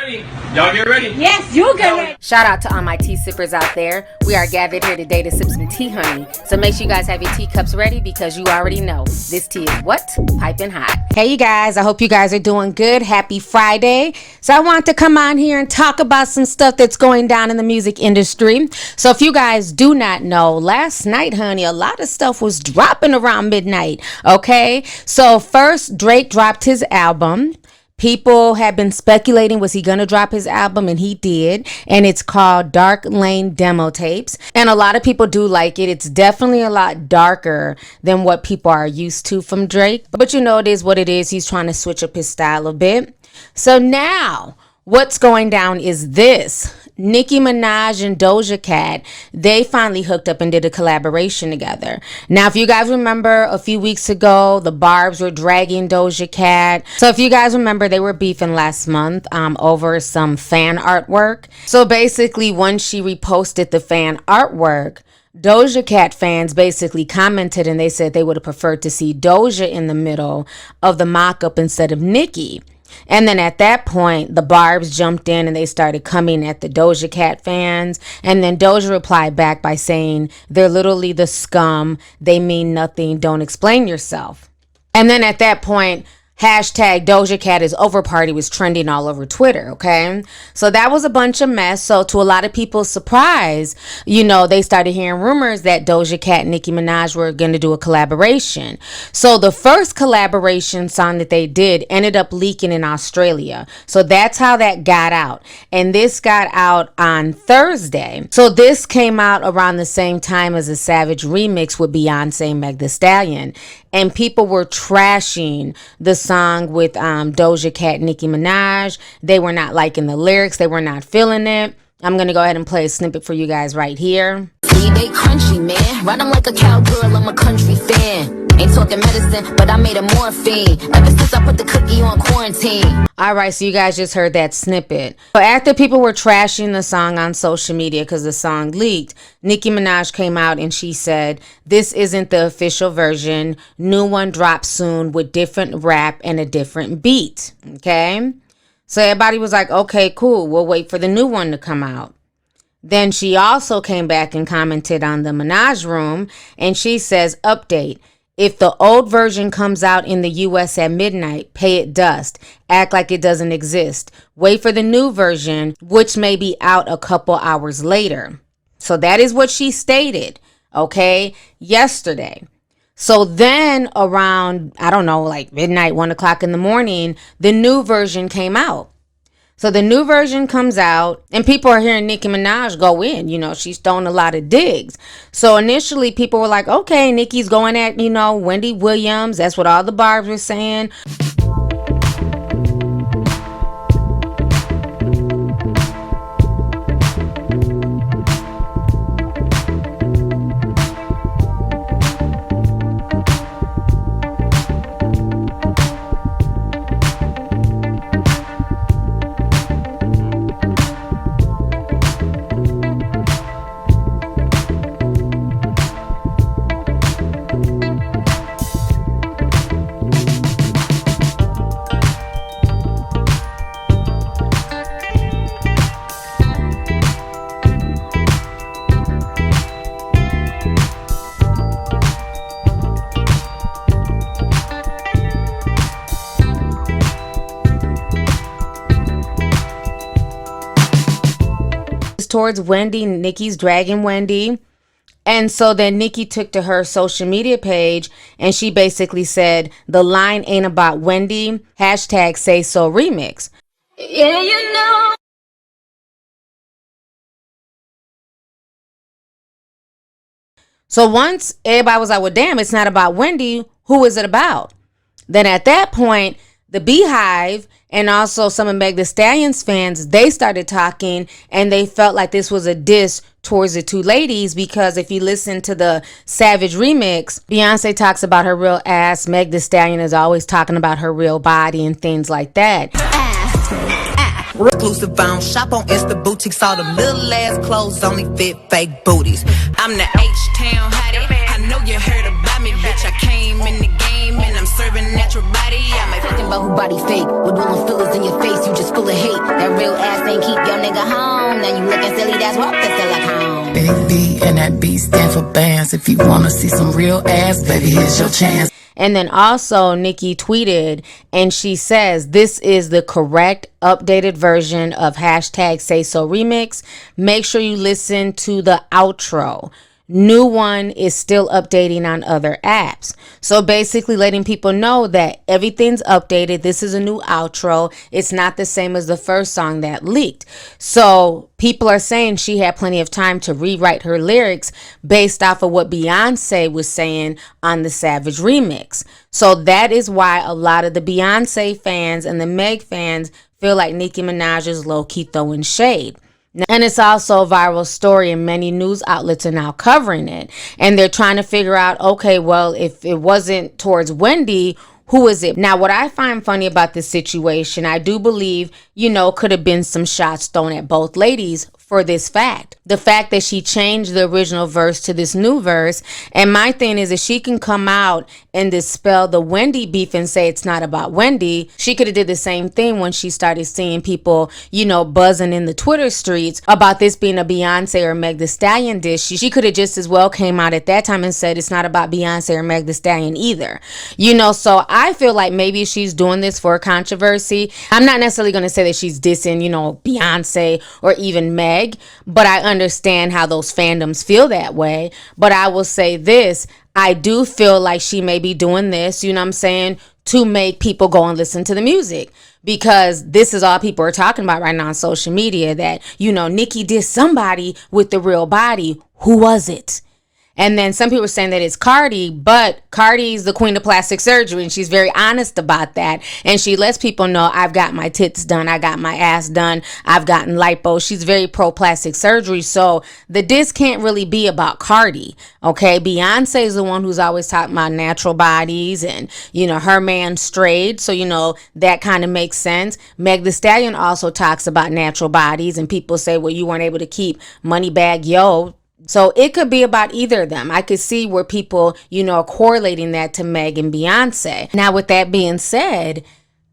ready? Y'all get ready? Yes, you get ready. Shout out to all my tea sippers out there. We are gathered here today to sip some tea, honey. So make sure you guys have your teacups ready because you already know this tea is what? Piping hot. Hey, you guys. I hope you guys are doing good. Happy Friday. So I want to come on here and talk about some stuff that's going down in the music industry. So if you guys do not know, last night, honey, a lot of stuff was dropping around midnight. Okay. So first, Drake dropped his album. People have been speculating, was he going to drop his album? And he did. And it's called Dark Lane Demo Tapes. And a lot of people do like it. It's definitely a lot darker than what people are used to from Drake. But you know, it is what it is. He's trying to switch up his style a bit. So now, what's going down is this. Nicki Minaj and Doja Cat, they finally hooked up and did a collaboration together. Now, if you guys remember a few weeks ago, the Barbs were dragging Doja Cat. So if you guys remember, they were beefing last month over some fan artwork. So basically, once she reposted the fan artwork, Doja Cat fans basically commented and they said they would have preferred to see Doja in the middle of the mock-up instead of Nicki. And then at that point, the Barbs jumped in and they started coming at the Doja Cat fans. And then Doja replied back by saying, they're literally the scum. They mean nothing. Don't explain yourself. And then at that point, hashtag Doja Cat is over party was trending all over Twitter, okay? So that was a bunch of mess. So to a lot of people's surprise, you know, they started hearing rumors that Doja Cat and Nicki Minaj were going to do a collaboration. So the first collaboration song that they did ended up leaking in Australia. So that's how that got out. And this got out on Thursday. So this came out around the same time as a Savage remix with Beyoncé and Meg Thee Stallion. And people were trashing the song with Doja Cat and Nicki Minaj. They were not liking the lyrics. They were not feeling it. I'm going to go ahead and play a snippet for you guys right here. See, they crunchy, man. Ride 'em like a cowgirl, I'm a country fan. Ain't talking medicine, but I made a morphine. Ever since I put the cookie on quarantine. All right, so you guys just heard that snippet. So after people were trashing the song on social media because the song leaked, Nicki Minaj came out and she said, this isn't the official version. New one drops soon with different rap and a different beat. Okay? So everybody was like, okay, cool. We'll wait for the new one to come out. Then she also came back and commented on the Minaj Room and she says, update. If the old version comes out in the US at midnight, pay it dust. Act like it doesn't exist. Wait for the new version, which may be out a couple hours later. So that is what she stated, okay, yesterday. So then around, I don't know, like midnight, 1 o'clock in the morning, the new version came out. So the new version comes out and people are hearing Nicki Minaj go in, you know, she's throwing a lot of digs. So initially people were like, okay, Nicki's going at, you know, Wendy Williams. That's what all the Barbs were saying. Towards Wendy, Nicki's dragging Wendy. And so then Nicki took to her social media page and she basically said, the line ain't about Wendy, hashtag say so remix. Yeah, you know. So once everybody was like, well, damn, it's not about Wendy, who is it about? Then at that point, the Beehive and also some of Meg Thee Stallion's fans, they started talking and they felt like this was a diss towards the two ladies because if you listen to the Savage remix, Beyonce talks about her real ass. Meg Thee Stallion is always talking about her real body and things like that. Reclusive, I don't shop on Insta boutiques. All them little ass clothes only fit fake booties. I'm the H-Town hottie. I know you heard about me, bitch. I came in the game and I'm serving natural body. I might Talking about who body fake, with rolling fillers in your face, you just full of hate. That real ass ain't keep your nigga home. Now you looking silly, that's what that's still like home. Big B and that B stand for bands. If you wanna see some real ass, baby, here's your chance. And then also Nicki tweeted and she says, this is the correct updated version of hashtag Say So Remix. Make sure you listen to the outro. New one is still updating on other apps. So basically letting people know that everything's updated. This is a new outro. It's not the same as the first song that leaked. So people are saying she had plenty of time to rewrite her lyrics based off of what Beyonce was saying on the Savage remix. So that is why a lot of the Beyonce fans and the Meg fans feel like Nicki Minaj is low-key throwing shade. And it's also a viral story and many news outlets are now covering it. And they're trying to figure out, okay, well, if it wasn't towards Wendy, who is it? Now, what I find funny about this situation, I do believe, could have been some shots thrown at both ladies for this fact. The fact that she changed the original verse to this new verse. And my thing is, if she can come out and dispel the Wendy beef and say it's not about Wendy, she could have did the same thing when she started seeing people, buzzing in the Twitter streets about this being a Beyonce or Meg the Stallion dish. She could have just as well came out at that time and said it's not about Beyonce or Meg the Stallion either. So I feel like maybe she's doing this for a controversy. I'm not necessarily going to say that she's dissing, Beyonce or even Meg, but I understand how those fandoms feel that way. But I will say this, I do feel like she may be doing this, to make people go and listen to the music. Because this is all people are talking about right now on social media, that, Nicki did somebody with the real body. Who was it? And then some people are saying that it's Cardi, but Cardi's the queen of plastic surgery, and she's very honest about that. And she lets people know, I've got my tits done, I got my ass done, I've gotten lipo. She's very pro plastic surgery. So the diss can't really be about Cardi, okay? Beyonce is the one who's always talking about natural bodies and, her man strayed. So, that kind of makes sense. Meg the Stallion also talks about natural bodies, and people say, well, you weren't able to keep Moneybag Yo. So it could be about either of them. I could see where people, are correlating that to Meg and Beyonce. Now, with that being said,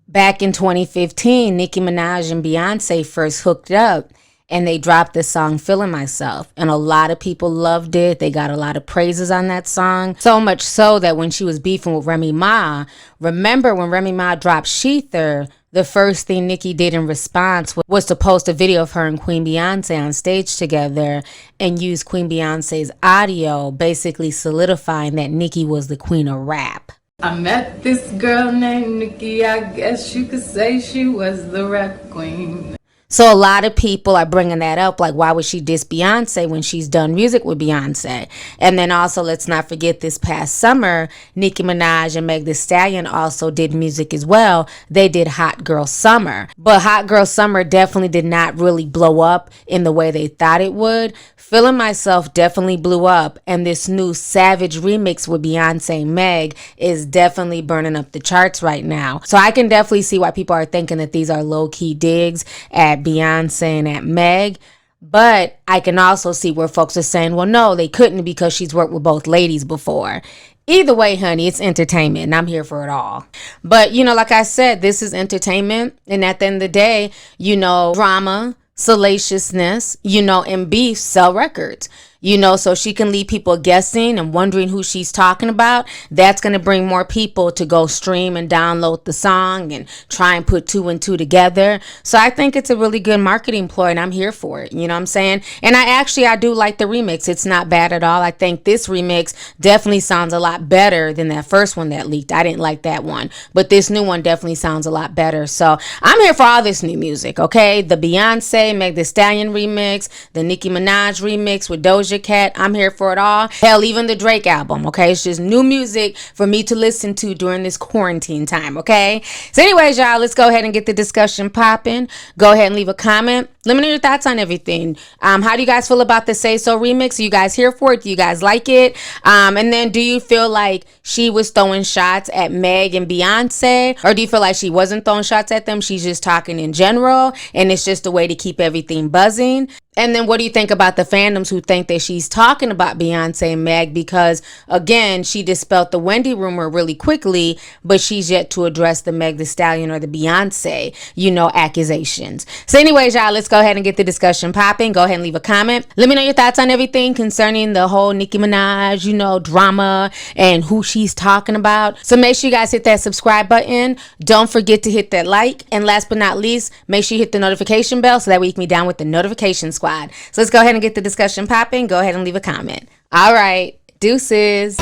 back in 2015, Nicki Minaj and Beyonce first hooked up and they dropped the song Feeling Myself. And a lot of people loved it. They got a lot of praises on that song. So much so that when she was beefing with Remy Ma, remember when Remy Ma dropped Sheether, the first thing Nicki did in response was to post a video of her and Queen Beyonce on stage together and use Queen Beyonce's audio, basically solidifying that Nicki was the queen of rap. I met this girl named Nicki, I guess you could say she was the rap queen. So a lot of people are bringing that up, like, why would she diss Beyonce when she's done music with Beyonce? And then also, let's not forget, this past summer, Nicki Minaj and Meg the Stallion also did music as well. They did Hot Girl Summer. But Hot Girl Summer definitely did not really blow up in the way they thought it would. Feeling Myself definitely blew up, and this new Savage remix with Beyonce and Meg is definitely burning up the charts right now. So I can definitely see why people are thinking that these are low-key digs at Beyonce and at Meg. But I can also see where folks are saying, well, no, they couldn't because she's worked with both ladies before. Either way, honey, it's entertainment, and I'm here for it all. But, like I said, this is entertainment, and at the end of the day, drama, salaciousness, and beef sell records. So she can leave people guessing and wondering who she's talking about. That's going to bring more people to go stream and download the song and try and put two and two together. So I think it's a really good marketing ploy, and I'm here for it. You know what I'm saying? And I do like the remix. It's not bad at all. I think this remix definitely sounds a lot better than that first one that leaked. I didn't like that one, but this new one definitely sounds a lot better. So I'm here for all this new music, okay? The Beyonce, Meg the Stallion remix, the Nicki Minaj remix with Doja Cat. I'm here for it all. Hell, even the Drake album, okay? It's just new music for me to listen to during this quarantine time, okay? So anyways, y'all, let's go ahead and get the discussion popping. Go ahead and leave a comment. Let me know your thoughts on everything. How do you guys feel about the Say So remix? Are you guys here for it? Do you guys like it? And then do you feel like she was throwing shots at Meg and Beyonce? Or do you feel like she wasn't throwing shots at them? She's just talking in general, and it's just a way to keep everything buzzing? And then what do you think about the fandoms who think that she's talking about Beyonce and Meg? Because again, she dispelled the Wendy rumor really quickly, but she's yet to address the Meg Thee Stallion or the Beyonce, accusations. So anyways, y'all, let's go ahead and get the discussion popping. Go ahead and leave a comment. Let me know your thoughts on everything concerning the whole Nicki Minaj, drama and who she's talking about. So make sure you guys hit that subscribe button. Don't forget to hit that like. And last but not least, make sure you hit the notification bell so that way you can be down with the notification squad. So let's go ahead and get the discussion popping. Go ahead and leave a comment. All right. Deuces.